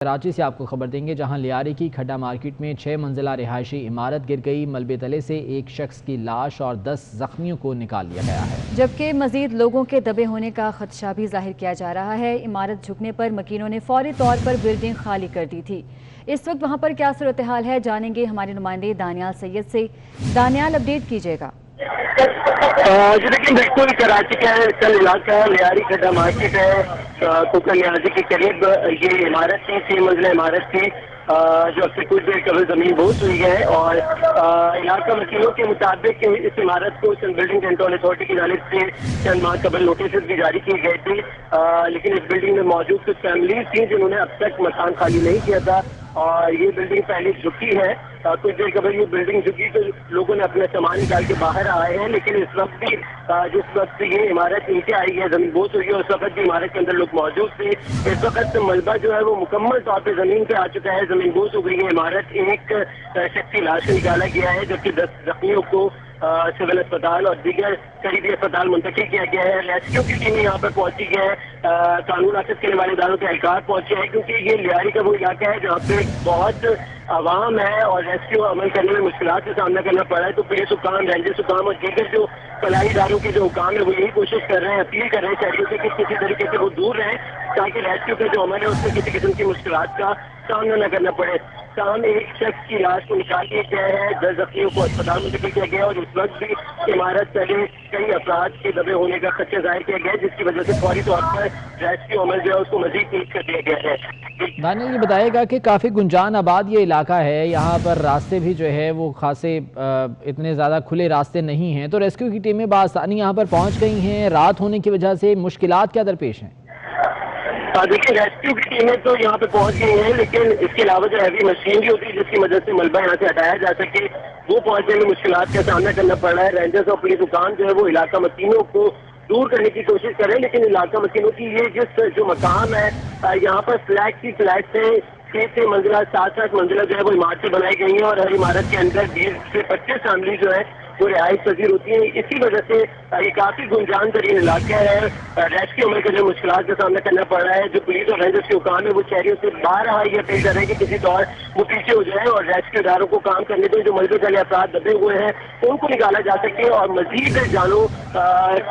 کراچی سے آپ کو خبر دیں گے جہاں لیاری کی کھڈا مارکیٹ میں 6 منزلہ رہائشی عمارت گر گئی۔ ملبے تلے سے ایک شخص کی لاش اور 10 زخمیوں کو نکال لیا گیا ہے، جبکہ مزید لوگوں کے دبے ہونے کا خدشہ بھی ظاہر کیا جا رہا ہے۔ عمارت جھکنے پر مکینوں نے فوری طور پر بلڈنگ خالی کر دی تھی۔ اس وقت وہاں پر کیا صورتحال ہے جانیں گے ہمارے نمائندے دانیال سید سے۔ دانیال، اپڈیٹ کیجیے گا۔ جی لیکن بالکل کراچی کا کل علاقہ ہے، لیاری کھڈا مارکیٹ ہے، کوکر نیازی کے قریب یہ عمارت تھی، 6 منزلہ عمارت تھی جو اب سے کچھ دیر قبل زمین بوس ہوئی ہے، اور علاقہ وکیلوں کے مطابق اس عمارت کو چند بلڈنگ کنٹرول اتھارٹی کی جانب سے چند ماہ قبل نوٹسز بھی جاری کیے گئے تھے، لیکن اس بلڈنگ میں موجود کچھ فیملیز تھیں جنہوں نے اب تک مکان خالی نہیں کیا تھا، اور یہ بلڈنگ پہلے جھکی ہے۔ کچھ دیر قبل یہ بلڈنگ جھکی تو لوگوں نے اپنا سامان نکال کے باہر آئے ہیں، لیکن اس وقت بھی جس وقت یہ عمارت نیچے آئی ہے، زمین بوس ہوئی ہے، اس وقت بھی عمارت کے اندر لوگ موجود تھے۔ اس وقت ملبہ جو ہے وہ مکمل طور پہ زمین پہ آ چکا ہے، زمین بوس ہو گئی ہے عمارت۔ ایک شخصی لاش کو نکالا گیا ہے، جبکہ 10 زخمیوں کو سول اسپتال اور دیگر قریبی اسپتال منتقل کیا گیا ہے۔ ریسکیو کی ٹیمیں یہاں پر پہنچی ہے، قانون نافذ کرنے والے اداروں کے اہلکار پہنچے ہیں، کیونکہ یہ لیاری کا وہ علاقہ ہے جہاں پہ بہت عوام ہے اور ریسکیو عمل کرنے میں مشکلات کا سامنا کرنا پڑا ہے۔ تو پولیس حکام، رینجرز حکام اور دیگر جو فلاحی اداروں کے جو حکام ہیں وہ یہی کوشش کر رہے ہیں، اپیل کر رہے ہیں شہریوں سے کہ کسی طریقے سے وہ دور رہیں تاکہ ریسکیو کا جو عمل ہے اس میں کسی قسم کی مشکلات کا سامنا نہ کرنا پڑے۔ تاہم ایک شخص کی لاش کو نکال لیا گیا ہے، 10 زخمیوں کو اسپتال منتقل کیا گیا ہے، اور اس وقت بھی عمارت پہلے کئی افراد کے دبے ہونے کا خدشہ ظاہر کیا گیا ہے، جس کی وجہ سے فوری طور پر ریسکیو عمل جو ہے اس کو مزید تیز کر دیا گیا ہے۔ دانیال یہ بتائے گا کہ کافی گنجان آباد یہ علاقہ ہے، یہاں پر راستے بھی جو ہے وہ خاصے اتنے زیادہ کھلے راستے نہیں ہیں، تو ریسکیو کی ٹیمیں بآسانی یہاں پر پہنچ گئی ہیں۔ رات ہونے کی وجہ سے مشکلات کیا درپیش ہیں؟ دیکھیے ریسکیو کی ٹیمیں تو یہاں پہ پہنچ گئی ہیں، لیکن اس کے علاوہ جو ہیوی مشین بھی ہوتی ہے جس کی مدد سے ملبہ یہاں سے ہٹایا جا سکے، وہ پہنچنے میں مشکلات کا سامنا کرنا پڑ رہا ہے۔ رینجرز اور پولیس حکام جو ہے وہ علاقہ مکینوں کو دور کرنے کی کوشش کر رہے ہیں، لیکن علاقہ مکینوں کی یہ جو مقام ہے یہاں پر فلیٹ کی فلیٹ سے 6 منزلہ 7 منزلہ جو ہے وہ عمارتیں بنائی گئی ہیں، اور ہر عمارت کے اندر 20 سے 25 فیملی جو ہے وہ رہائش پذیر ہوتی ہیں۔ اسی وجہ سے یہ کافی گنجان ترین علاقہ ہے۔ ریسکیو عمل کے جو مشکلات کا سامنا کرنا پڑ رہا ہے، جو پولیس اور رینجرز کے حکام ہے وہ شہریوں سے بارہا یہ اپیل کر رہے ہیں کہ کسی طور وہ پیچھے ہو جائیں اور ریسکیو اداروں کو کام کرنے دیں، جو ملبے تلے افراد دبے ہوئے ہیں ان کو نکالا جا سکے اور مزید جانوں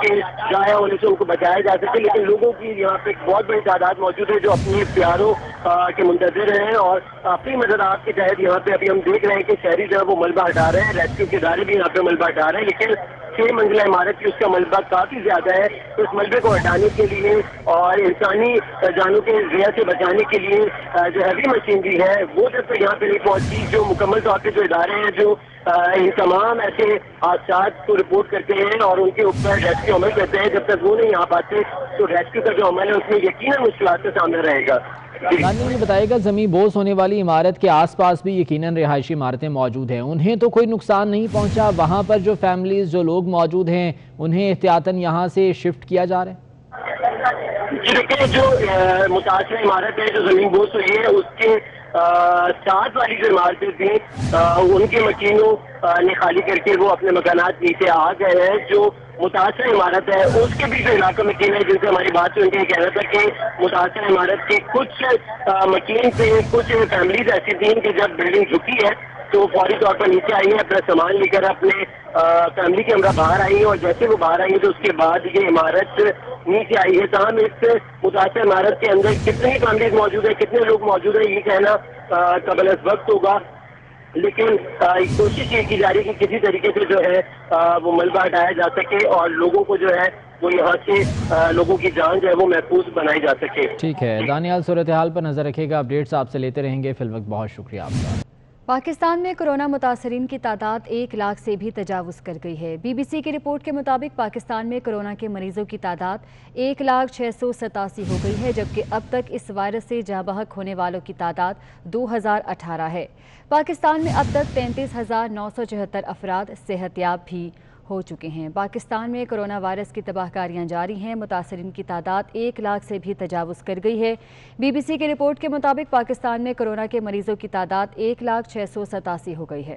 کے ضائع ہونے سے ان کو بچایا جا سکے۔ لیکن لوگوں کی یہاں پہ ایک بہت بڑی تعداد موجود ہے جو اپنی اختیاروں کے منتظر ہیں، اور اپنی مدد کے تحت یہاں پہ ابھی ہم دیکھ رہے ہیں کہ شہری جو ہے وہ ملبہ ہٹا رہے ہیں، ریسکیو کے ادارے بھی یہاں پہ ملبہ ہٹا رہے ہیں، لیکن 6 منزلہ عمارت کی اس کا ملبہ کافی زیادہ ہے۔ تو اس ملبے کو ہٹانے کے لیے اور انسانی جانوں کے ضیاع سے بچانے کے لیے جو ہیوی مشینری ہے وہ جب تک یہاں پہ نہیں پہنچی، جو مکمل طور پہ جو ادارے ہیں جو ان تمام ایسے حادثات کو رپورٹ کرتے ہیں اور ان کے اوپر ریسکیو عمل کرتے ہیں، جب تک وہ نہیں آ پاتے تو ریسکیو کا جو عمل ہے اس میں یقیناً مشکلات کا سامنا رہے گا۔ دانیال یہ بتائے گا زمین بوس ہونے والی عمارت کے آس پاس بھی یقیناً رہائشی عمارتیں موجود ہیں، انہیں تو کوئی نقصان نہیں پہنچا؟ وہاں پر جو فیملیز جو لوگ موجود ہیں انہیں احتیاطاً یہاں سے شفٹ کیا جا رہا ہے؟ جی دیکھیں، جو متاثرہ عمارت ہے جو زمین بوس ہوئی ہے اس کے ساتھ والی جو عمارتیں تھیں ان کے مکینوں نے خالی کر کے وہ اپنے مکانات نیچے آ گئے ہیں۔ جو متاثرہ عمارت ہے اس کے بھی جو علاقہ مکین ہے جن سے ہماری بات ہوئی، ان کا یہ کہنا تھا کہ متاثرہ عمارت کے کچھ مکین سے کچھ فیملیز ایسی تھیں کہ جب بلڈنگ جھکی ہے تو فوری طور پر نیچے آئی ہیں، اپنا سامان لے کر اپنے فیملی کے ہمراہ باہر آئی ہیں، اور جیسے وہ باہر آئی ہیں تو اس کے بعد یہ عمارت نیچے آئی ہے۔ تاہم اس متاثرہ عمارت کے اندر کتنی فیملیز موجود ہیں، کتنے لوگ موجود ہیں، یہ کہنا قبل از وقت ہوگا، لیکن کوشش یہ کی جا رہی ہے کہ کسی طریقے سے جو ہے وہ ملبہ ہٹایا جا سکے اور لوگوں کو جو ہے وہ یہاں سے لوگوں کی جان جو ہے وہ محفوظ بنائی جا سکے۔ ٹھیک ہے دانیال، صورتحال پر نظر رکھے گا، اپڈیٹس آپ سے لیتے رہیں گے۔ فی الوقت بہت شکریہ آپ کا۔ پاکستان میں کورونا متاثرین کی تعداد 1 لاکھ سے بھی تجاوز کر گئی ہے۔ بی بی سی کی رپورٹ کے مطابق پاکستان میں کورونا کے مریضوں کی تعداد 1,687,000 ہو گئی ہے، جبکہ اب تک اس وائرس سے جاں بحق ہونے والوں کی تعداد 2018 ہے۔ پاکستان میں اب تک 33,974 افراد صحت یاب بھی ہو چکے ہیں۔ پاکستان میں کورونا وائرس کی تباہ کاریاں جاری ہیں، متاثرین کی تعداد 1 لاکھ سے بھی تجاوز کر گئی ہے۔ بی بی سی کی رپورٹ کے مطابق پاکستان میں کورونا کے مریضوں کی تعداد 1,687,000 ہو گئی ہے۔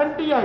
NTI,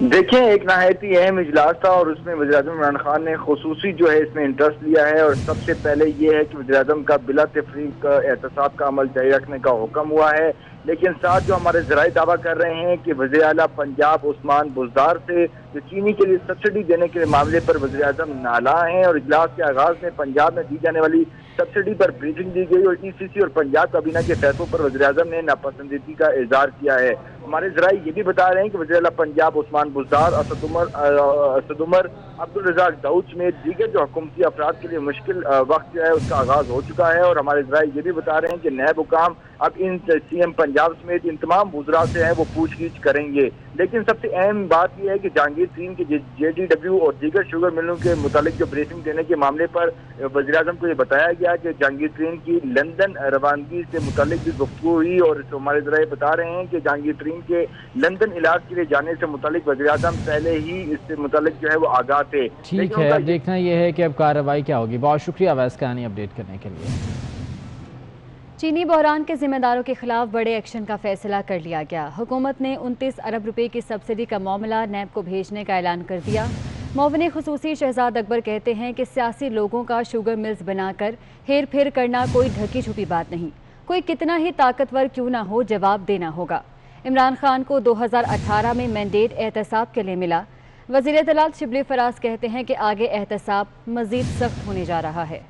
دیکھیں ایک نہایت ہی اہم اجلاس تھا اور اس میں وزیراعظم عمران خان نے خصوصی جو ہے اس میں انٹرسٹ لیا ہے، اور سب سے پہلے یہ ہے کہ وزیراعظم کا بلا تفریق احتساب کا عمل جاری رکھنے کا حکم ہوا ہے، لیکن ساتھ جو ہمارے ذرائع دعویٰ کر رہے ہیں کہ وزیر اعلیٰ پنجاب عثمان بزدار سے جو چینی کے لیے سبسڈی دینے کے معاملے پر وزیراعظم نالاں ہیں، اور اجلاس کے آغاز میں پنجاب میں دی جانے والی سبسڈی پر بریفنگ دی گئی اور ٹی سی سی اور پنجاب کابینہ کے فیصلوں پر وزیراعظم نے ناپسندیدگی کا اظہار کیا ہے۔ ہمارے ذرائع یہ بھی بتا رہے ہیں کہ وزیر اعلیٰ پنجاب عثمان بزدار، اسد عمر، عبدالرزاق داؤد سمیت دیگر جو حکومتی افراد کے لیے مشکل وقت جو ہے اس کا آغاز ہو چکا ہے، اور ہمارے ذرائع یہ بھی بتا رہے ہیں کہ نائب حکام اب ان سی ایم پنجاب سمیت ان تمام وزراء سے ہیں وہ پوچھ گچھ کریں گے۔ لیکن سب سے اہم بات یہ ہے کہ جہانگیر ترین کے جے ڈی ڈبلیو اور دیگر شوگر ملوں کے متعلق جو بریفنگ دینے کے معاملے پر وزیراعظم کو یہ بتایا گیا کہ جہانگیر ترین کی لندن روانگی سے متعلق بھی گفتگو ہوئی، اور ہمارے ذرائع بتا رہے ہیں کہ جہانگیر ترین کے لندن علاج کے لیے جانے سے متعلق وزیراعظم پہلے ہی اس سے متعلق جو ہے وہ آگاہ تھے۔ ٹھیک ہے، اب دیکھنا یہ ہے کہ اب کارروائی کیا ہوگی۔ بہت شکریہ اویس کانی اپڈیٹ کرنے کے لیے۔ چینی بحران کے ذمہ داروں کے خلاف بڑے ایکشن کا فیصلہ کر لیا گیا۔ حکومت نے 29 ارب روپے کی سبسڈی کا معاملہ نیب کو بھیجنے کا اعلان کر دیا۔ معاون خصوصی شہزاد اکبر کہتے ہیں کہ سیاسی لوگوں کا شوگر ملز بنا کر ہیر پھیر کرنا کوئی ڈھکی چھپی بات نہیں، کوئی کتنا ہی طاقتور کیوں نہ ہو جواب دینا ہوگا۔ عمران خان کو 2018 میں مینڈیٹ احتساب کے لیے ملا۔ وزیر اطلاعات شبلی فراز کہتے ہیں کہ آگے احتساب مزید سخت ہونے جا رہا ہے۔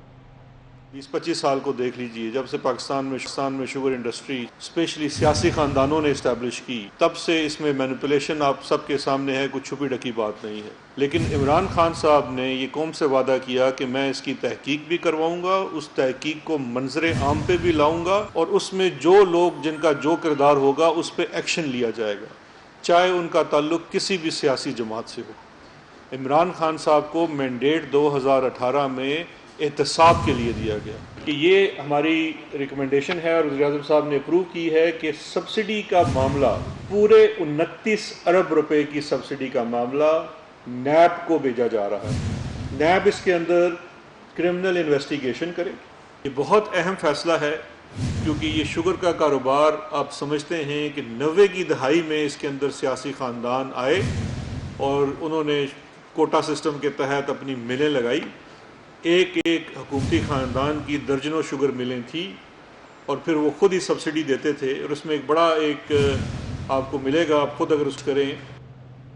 20-25 سال کو دیکھ لیجئے، جب سے پاکستان میں شوگر انڈسٹری اسپیشلی سیاسی خاندانوں نے اسٹیبلش کی، تب سے اس میں مینیپولیشن آپ سب کے سامنے ہے، کچھ چھپی ڈھکی بات نہیں ہے۔ لیکن عمران خان صاحب نے یہ قوم سے وعدہ کیا کہ میں اس کی تحقیق بھی کرواؤں گا، اس تحقیق کو منظر عام پہ بھی لاؤں گا، اور اس میں جو لوگ جن کا جو کردار ہوگا اس پہ ایکشن لیا جائے گا، چاہے ان کا تعلق کسی بھی سیاسی جماعت سے ہو۔ عمران خان صاحب کو مینڈیٹ 2018 میں احتساب کے لیے دیا گیا کہ یہ ہماری ریکمنڈیشن ہے، اور وزیر اعظم صاحب نے اپروو کی ہے کہ سبسڈی کا معاملہ، پورے 29 ارب روپے کی سبسڈی کا معاملہ نیب کو بھیجا جا رہا ہے۔ نیب اس کے اندر کرمنل انویسٹیگیشن کرے۔ یہ بہت اہم فیصلہ ہے، کیونکہ یہ شوگر کا کاروبار آپ سمجھتے ہیں کہ 90 کی دہائی میں اس کے اندر سیاسی خاندان آئے اور انہوں نے کوٹا سسٹم کے تحت اپنی ملیں لگائی۔ ایک حکومتی خاندان کی درجنوں شوگر ملیں تھیں، اور پھر وہ خود ہی سبسڈی دیتے تھے، اور اس میں ایک بڑا آپ کو ملے گا، آپ خود اگر اس کریں۔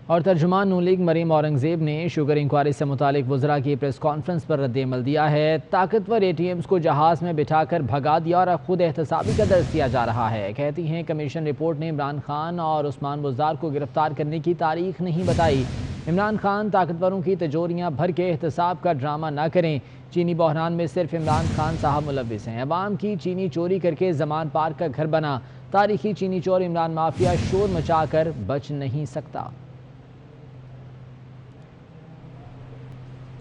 اور ترجمان نون لیگ مریم اورنگزیب نے شوگر انکوائری سے متعلق وزراء کی پریس کانفرنس پر رد عمل دیا ہے۔ طاقتور اے ٹی ایمز کو جہاز میں بٹھا کر بھگا دیا اور اب خود احتسابی کا درس دیا جا رہا ہے۔ کہتی ہیں کمیشن رپورٹ نے عمران خان اور عثمان بزدار کو گرفتار کرنے کی تاریخ نہیں بتائی۔ عمران خان طاقتوروں کی تجوریاں بھر کے احتساب کا ڈرامہ نہ کریں۔ چینی بحران میں صرف عمران خان صاحب ملوث ہیں۔ عوام کی چینی چوری کر کے زمان پارک کا گھر بنا۔ تاریخی چینی چور عمران مافیا شور مچا کر بچ نہیں سکتا۔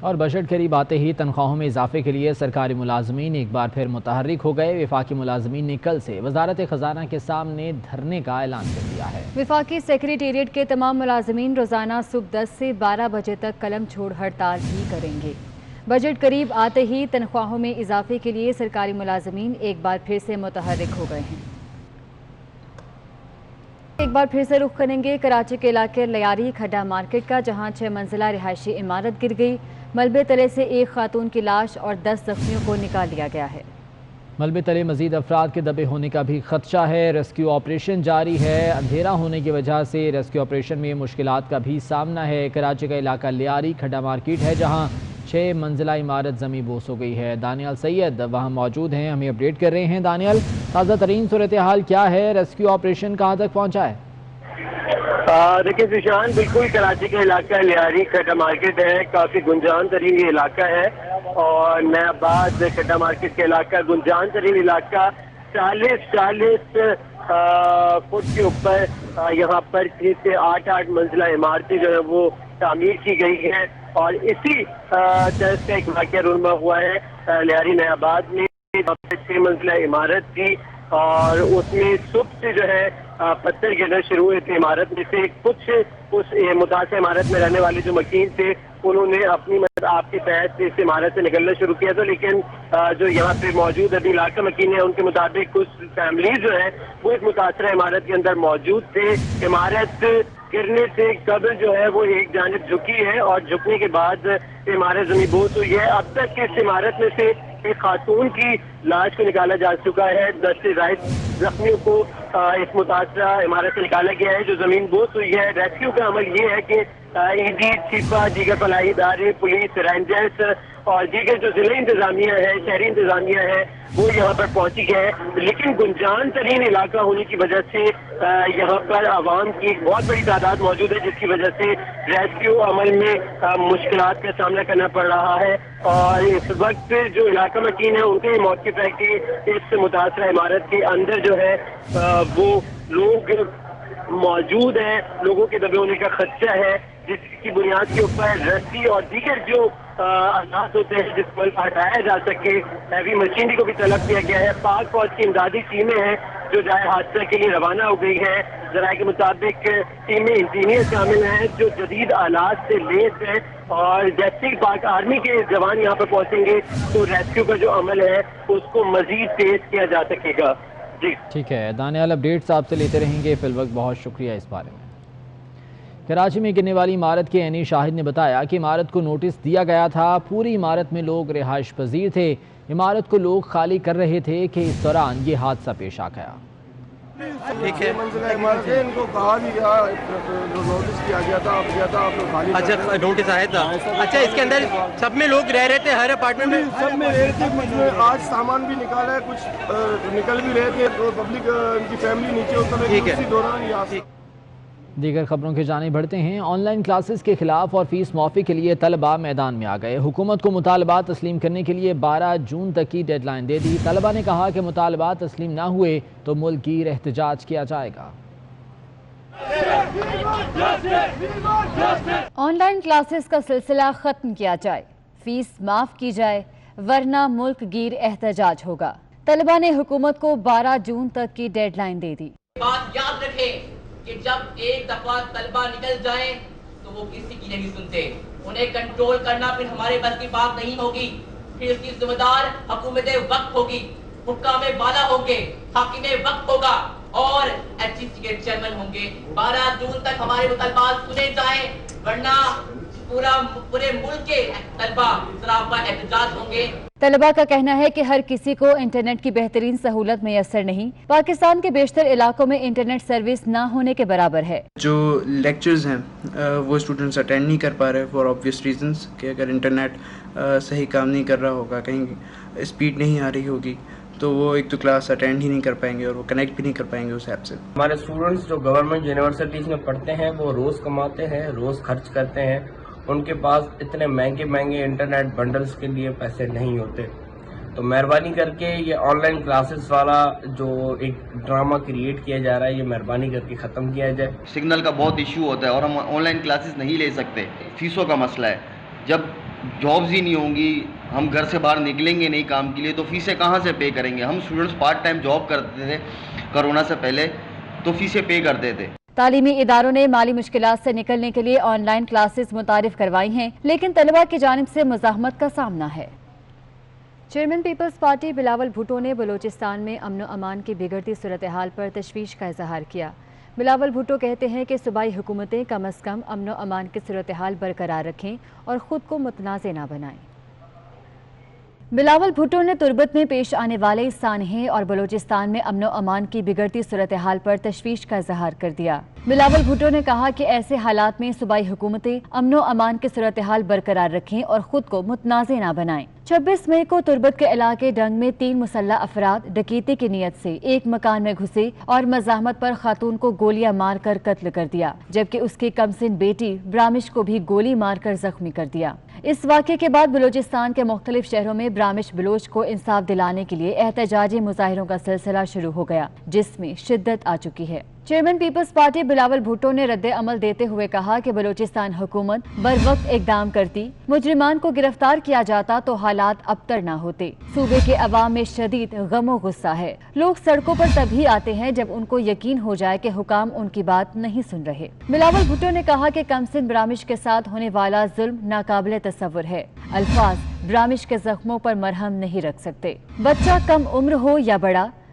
اور بجٹ قریب آتے ہی تنخواہوں میں اضافے کے لیے سرکاری ملازمین ایک بار پھر متحرک ہو گئے۔ وفاقی ملازمین نے کل سے وزارت خزانہ کے سامنے دھرنے کا اعلان کر دیا ہے۔ وفاقی سیکریٹریٹ کے تمام ملازمین روزانہ صبح 10 سے 12 بجے تک قلم چھوڑ ہڑتال بھی کریں گے۔ بجٹ قریب آتے ہی تنخواہوں میں اضافے کے لیے سرکاری ملازمین ایک بار پھر سے متحرک ہو گئے ہیں۔ ایک بار پھر سے رخ کریں گے کراچی کے علاقے لیاری کھڈا مارکیٹ کا، جہاں 6 منزلہ رہائشی عمارت گر گئی۔ ملبے تلے سے ایک خاتون کی لاش اور 10 زخمیوں کو نکال لیا گیا ہے۔ ملبے تلے مزید افراد کے دبے ہونے کا بھی خدشہ ہے۔ ریسکیو آپریشن جاری ہے۔ اندھیرا ہونے کی وجہ سے ریسکیو آپریشن میں مشکلات کا بھی سامنا ہے۔ کراچی کا علاقہ لیاری کھڈا مارکیٹ ہے، جہاں 6 منزلہ عمارت زمیں بوس ہو گئی ہے۔ دانیال سید وہاں موجود ہیں، ہمیں اپڈیٹ کر رہے ہیں۔ دانیال، تازہ ترین صورتحال کیا ہے؟ ریسکیو آپریشن کہاں تک پہنچا ہے؟ دیکھیں ذیشان، بالکل کراچی کا علاقہ لیاری کھڈا مارکیٹ ہے، کافی گنجان ترین یہ علاقہ ہے، اور نیا آباد کھڈا مارکیٹ کا علاقہ گنجان ترین علاقہ 40 فٹ کے اوپر یہاں پر 6 سے 8 منزلہ عمارتیں جو ہیں وہ تعمیر کی گئی ہیں، اور اسی طرح کا ایک واقعہ رونما ہوا ہے لیاری نیا آباد میں، 6 منزلہ عمارت تھی، اور اس میں صبح سے جو ہے پتھر گرنا شروع ہوئے تھے عمارت میں سے۔ کچھ اس متاثرہ عمارت میں رہنے والے جو مکین تھے انہوں نے اپنی آپ کے تحت اس عمارت سے نکلنا شروع کیا تھا، لیکن جو یہاں پہ موجود ابھی علاقہ مکین ہے ان کے مطابق کچھ فیملیز جو ہیں وہ اس متاثرہ عمارت کے اندر موجود تھے۔ عمارت گرنے سے قبل جو ہے وہ ایک جانب جھکی ہے اور جھکنے کے بعد عمارت زمین بوس ہوئی ہے. اب تک اس عمارت میں سے ایک خاتون کی لاش کو نکالا جا چکا ہے. 10 سے زائد زخمیوں کو اس متاثرہ عمارت سے نکالا گیا ہے جو زمین بوس ہوئی ہے. ریسکیو کا عمل یہ ہے کہ ایڈی سپا دیگر فلاحی ادارے پولیس رینجرز اور دیگر جو ضلعی انتظامیہ ہے شہری انتظامیہ ہے وہ یہاں پر پہنچی ہے. لیکن گنجان ترین علاقہ ہونے کی وجہ سے یہاں پر عوام کی بہت بڑی تعداد موجود ہے جس کی وجہ سے ریسکیو عمل میں مشکلات کا سامنا کرنا پڑ رہا ہے. اور اس وقت جو علاقہ مکین ہے ان کے موقف ہے کہ اس متاثرہ عمارت کے اندر جو ہے وہ لوگ موجود ہیں. لوگوں کے دبے ہونے کا خدشہ ہے جس کی بنیاد کے اوپر رسی اور دیگر جو انداز ہوتے ہیں جس پر ہٹایا جا سکے ہیوی مشینری کو بھی طلب کیا گیا ہے. پاک فوج کی امدادی ٹیمیں ہیں جو جائے حادثہ کے لیے روانہ ہو گئی ہیں. ذرائع کے مطابق ٹیمیں انجینئر شامل ہیں جو جدید آلات سے لیس ہیں اور جیسے ہی پاک آرمی کے جوان یہاں پر پہنچیں گے تو ریسکیو کا جو عمل ہے اس کو مزید تیز کیا جا سکے گا. جی ٹھیک ہے دانیال، اپڈیٹس آپ سے لیتے رہیں گے. فی الوقت بہت شکریہ اس بارے میں. کراچی میں گرنے والی عمارت کے عینی شاہد نے بتایا کہ عمارت کو نوٹس دیا گیا تھا. پوری عمارت میں لوگ رہائش پذیر تھے. عمارت کو لوگ خالی کر رہے تھے کہ اس دوران یہ حادثہ پیش آ گیا. ان کو کہا بھی گیا نوٹس کیا گیا تھا آپ لوگ خالی. اچھا نوٹس آیا تھا. اچھا اس کے اندر سب میں لوگ رہ رہے تھے ہر اپارٹمنٹ میں سب میں رہ رہے تھے. کچھ میں آج سامان بھی نکالا ہے کچھ نکل بھی رہے تھے تو پبلک ان کی فیملی نیچے اتر رہی ہے. اسی دوران یہ دیگر خبروں کی جانب بڑھتے ہیں. آن لائن کلاسز کے خلاف اور فیس معافی کے لیے طلبہ میدان میں آ گئے. حکومت کو مطالبات تسلیم کرنے کے لیے 12 جون تک کی ڈیڈ لائن دے دی. طلبہ نے کہا کہ مطالبات تسلیم نہ ہوئے تو ملک گیر احتجاج کیا جائے گا. آن لائن کلاسز کا سلسلہ ختم کیا جائے، فیس معاف کی جائے ورنہ ملک گیر احتجاج ہوگا. طلبہ نے حکومت کو 12 جون تک کی ڈیڈ لائن دے دی. بات یاد رکھیں کہ جب ایک دفعہ طلبہ نکل جائیں تو وہ کسی کی نہیں سنتے. انہیں کنٹرول کرنا پھر ہمارے بس کی بات نہیں ہوگی. پھر اس کی ذمہ دار حکومت وقت ہوگی، حکام بالا ہوں گے، حاکم وقت ہوگا اور ایچ ای سی کے چیئرمین ہوں گے. 12 جون تک ہمارے مطالبات سنے جائیں ورنہ پورے ملک کے طلبہ سراپا احتجاج ہوں گے. طلبہ کا کہنا ہے کہ ہر کسی کو انٹرنیٹ کی بہترین سہولت میسر نہیں. پاکستان کے بیشتر علاقوں میں انٹرنیٹ سروس نہ ہونے کے برابر ہے. جو لیکچرز ہیں وہ اسٹوڈنٹس اٹینڈ نہیں کر پا رہے فار آبویس ریزنس کہ اگر انٹرنیٹ صحیح کام نہیں کر رہا ہوگا، کہیں اسپیڈ نہیں آ رہی ہوگی تو وہ ایک تو کلاس اٹینڈ ہی نہیں کر پائیں گے اور وہ کنیکٹ بھی نہیں کر پائیں گے اس ایپ سے. ہمارے اسٹوڈنٹس جو گورنمنٹ یونیورسٹیز میں پڑھتے ہیں وہ روز کماتے ہیں، روز خرچ کرتے ہیں. ان کے پاس اتنے مہنگے انٹرنیٹ بنڈلز کے لیے پیسے نہیں ہوتے. تو مہربانی کر کے یہ آن لائن کلاسز والا جو ایک ڈرامہ کریٹ کیا جا رہا ہے یہ مہربانی کر کے ختم کیا جائے. سگنل کا بہت ایشو ہوتا ہے اور ہم آن لائن کلاسز نہیں لے سکتے. فیسوں کا مسئلہ ہے. جب جابز ہی نہیں ہوں گی، ہم گھر سے باہر نکلیں گے نہیں کام کے لیے تو فیسیں کہاں سے پے کریں گے. ہم اسٹوڈنٹس پارٹ ٹائم جاب کرتے تھے کرونا سے پہلے تو فیسیں پے کرتے تھے. تعلیمی اداروں نے مالی مشکلات سے نکلنے کے لیے آن لائن کلاسز متعارف کروائی ہیں لیکن طلبہ کی جانب سے مزاحمت کا سامنا ہے. Chairman Peoples Party Bilawal Bhutto نے بلوچستان میں امن و امان کی بگڑتی صورتحال پر تشویش کا اظہار کیا. بلاول بھٹو کہتے ہیں کہ صوبائی حکومتیں کم از کم امن و امان کی صورتحال برقرار رکھیں اور خود کو متنازع نہ بنائیں. بلاول بھٹو نے تربت میں پیش آنے والے سانحے اور بلوچستان میں امن و امان کی بگڑتی صورتحال پر تشویش کا اظہار کر دیا. بلاول بھٹو نے کہا کہ ایسے حالات میں صوبائی حکومتیں امن و امان کی صورتحال برقرار رکھیں اور خود کو متنازع نہ بنائیں. 26 مئی کو تربت کے علاقے ڈنگ میں 3 مسلح افراد ڈکیتی کی نیت سے ایک مکان میں گھسے اور مزاحمت پر خاتون کو گولیاں مار کر قتل کر دیا جبکہ اس کی کمسن بیٹی برامش کو بھی گولی مار کر زخمی کر دیا. اس واقعے کے بعد بلوچستان کے مختلف شہروں میں برامش بلوچ کو انصاف دلانے کے لیے احتجاجی مظاہروں کا سلسلہ شروع ہو گیا جس میں شدت آ چکی ہے. Chairman Peoples Party Bilawal Bhutto نے رد عمل دیتے ہوئے کہا کہ بلوچستان حکومت بر وقت اقدام کرتی، مجرمان کو گرفتار کیا جاتا تو حالات ابتر نہ ہوتے. صوبے کے عوام میں شدید غم و غصہ ہے. لوگ سڑکوں پر تبھی آتے ہیں جب ان کو یقین ہو جائے کہ حکام ان کی بات نہیں سن رہے. بلاول بھٹو نے کہا کہ کمسن برامش کے ساتھ ہونے والا ظلم ناقابل تصور ہے. الفاظ برامش کے زخموں پر مرہم نہیں رکھ سکتے. بچہ کم عمر ہو یا بڑا،